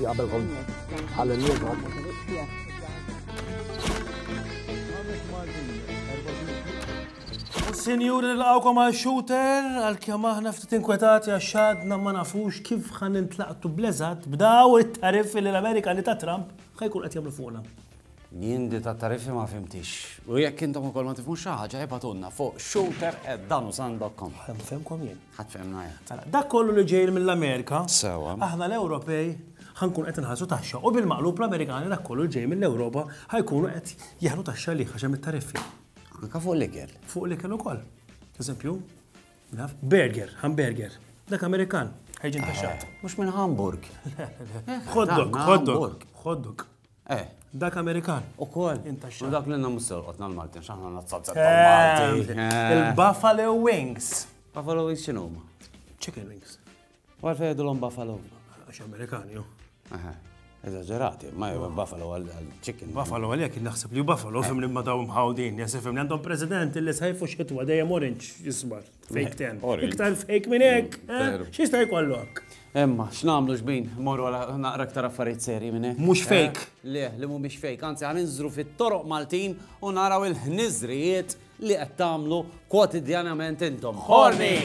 قبلهم على اليد. Sinjuri nilqawkom għal shooter, għal-kem aħna ftit inkwetati għax-xadna ma nafux kif ħan intlaqtu bleżat b'daw it-tariffi li l-Amerikani ta' Trump ħajkun qed jagħmlu fuqna. Jindi ta' tariffi ma fimtix. U jekk intom ukoll ma tifhmux xi ħaġa ħibatunna fuq shooter@danusan.com. Ħanfehmkom jien. Ħadfehmna jgħid. Dak kollu li ġej mill-Amerika, Sewa. aħna l-Ewropej ħankun qed inħallsu taxxa u bil-maqlub l-Amerikani dak kollu ġej mill-Ewropa ħajkunu qed jaħlu taxxa li ħaxem it-tariffi. Anka fuq l-ikel. Fuq li kellu ukoll. Eżempju, burger, hamburger. Dak Amerikan, ħejġin taxxat. Mhux minn Hamburg. Xoddok. Eh. Dak Amerikan. Ukoll. Intaxxat. U dak li qotna l-Maltin, x'aħna nazzazza tal-Malti. Il-Buffalo Wings. Buffalo Wings x'inhuma? Chicken wings. U għalfejn jgħidulhom Buffalo. Għax Amerikani, ju. Eżagġerati, ma jgħu Buffalo għal-chicken. Buffalo għalek naħseb li Buffalo fim li ma daw mħawdin. Jasif li għandhom president li sajfu xitwa dejjem orange jisbar. Fake ten. Iktar fake minn hekk. X'jista' jkollok? Emma, x'namlu xbin? Morru għala naqra aktar affarijiet serji minn hekk. Mhux fake. Le, li mhumiex fake, anzi ħaninżru fit-toroq Maltin u naraw il-ħniżrijiet li qed tagħmlu kwotidjanament intom. Horni!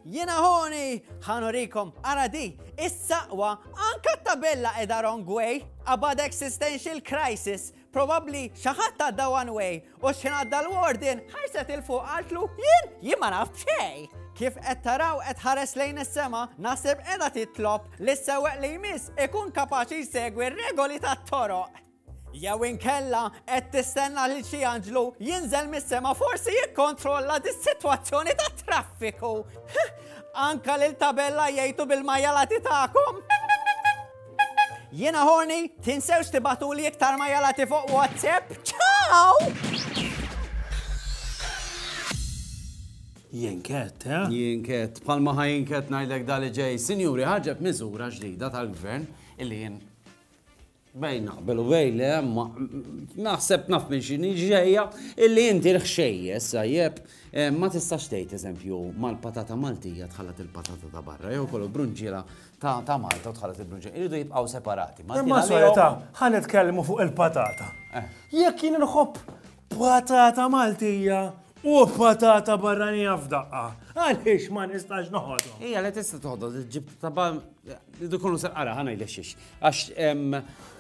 Jena honi, ħanurikom, ara di, is-saqwa anka tabella edha wrong way, about existential crisis, probably xaħatta da one way, u xinadda l-warden ħarset il-fuq għaltlu jien ma naf xej. Kif qed taraw qed ħares lejn is-sema, naħseb qiegħda titlob li s-sewweq li jmiss ikun kapaċi jsegwi r-regoli tat-toroq. Jew inkella qed tistenna lil xi anġlu jinżel mis-sema forsi jikkontrolla dis-sitwazzjoni ta' traffiku. Anka lil tabella jgħidu bil-majjalati tagħkom. Jiena Horni, tinsewx tibatuli iktar majjalati fuq WhatsApp. Ciao! Jenket, Jinket, bħalma ħajinket ngħidlek dali ġej. Sinjuri, ħarġeb miżura ġdida tal-gvern illi jien bejn naqbel u bejn le, naħseb naf minn xini ġejja illi inti l-ħxejjes, sajjeb, ma tistax tgħid eżempju mal-patata Maltija tħallat il-patata ta' barra, jew kollu brunġiela ta' Malta u tħallat il-brunġiela. Iridu jibqgħu separati. Ma solita, ħanitkellmu fuq il-patata. Jekk jien nħobb patata Maltija u patata barranija f'daqqa, għaliex ma nistax noħodhom. Ija, li tista' toħodhom, ġib tabba dikunu serqara ħana jlexxix. Għax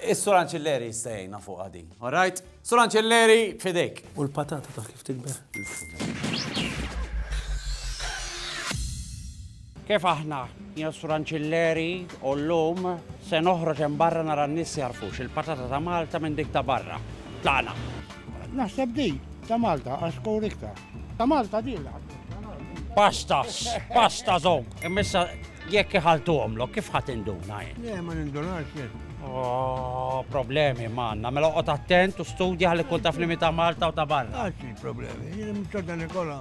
is-Soranċilleri jistajjna fuq għadi. All right? Soranċilleri fidejk. U l-patata ta' kif tikber? Kif aħna, jien Soranċilleri u l-lum se noħroġ hemm barra nara n-nies jarfux il-patata ta' Malta minn dik ta' barra. Tlaqna. Naħseb di, ta' Malta, għax kur iktar. Ta' Malta di Pasta zong. Immissa jekk iħaltuhom lok kif ħadd induna jien. Le, ma nindunax jien. Oh, problemi manna. Mela oqgħod attent u studja ħalli kun taf li ta' Malta u ta' barra. Għaxi problemi, jien mċodda Nikola.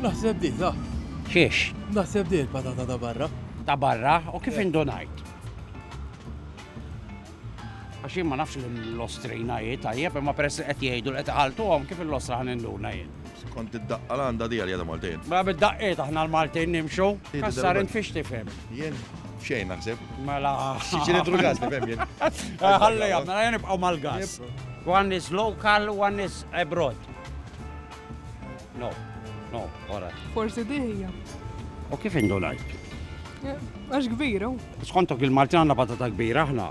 Naħseb di, ta' Xiex? naħseb di l-patata ta' barra. Ta' barra u kif indunajt? Għaxin ma nafx l-ostrina tajjeb, imma peress qed jgħidu qed iħaltuhom kif l-ostra ħan induna jien. Kont id-daqqa l-għanda di għal-jada Maltin. Ma bid-daqqiet aħna l-Maltin nimxu, kassar fiex tifhem. Jien xejn naħseb. Mela. Xieċin id-drugas tifhem jien. Ħalli jabna, jien nibqgħu mal-gas. One is local, one is abroad. No, all right. Forsi diħija. U kif indunajt? Għax kbira. Skontok il-Maltin għandna patata kbira aħna.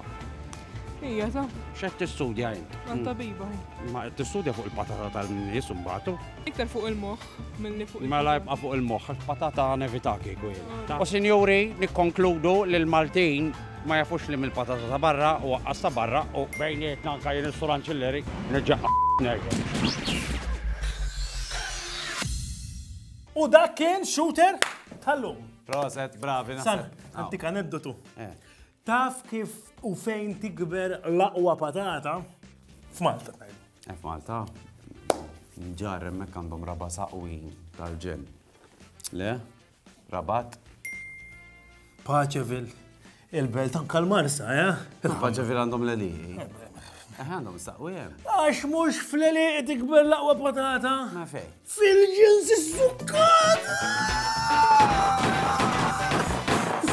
Ija, ta' X'qed tistudja jint? tabiba. Ma qed tistudja fuq il-patata tal-nies imbagħtu. Iktar fuq il-moħħ milli fuq Mela jibqa' fuq il-moħħ, patata nevitaki kwil. U sinjuri, nikkonkludu li l-Maltin ma jafux li mill-patata ta' barra u waqqas ta' barra u bejnietna anka jien is-Soranċilleri neġġaq nerġa'. U dak kien shooter tal-lum. Proset, bravi. San, antik aneddotu. Taf kif u fejn tikber l-aqwa patata f'Malta. F'Malta, ġar hemmhekk għandhom raba saqwi tal-ġen. Le? Rabat? Paċevil, il-belt anka l-Marsa, Paċevil għandhom l-li. Għandhom saqwiem. Għax mux fl-li tikber laqwa patata. Ma fej. Fil-ġins s-sukka.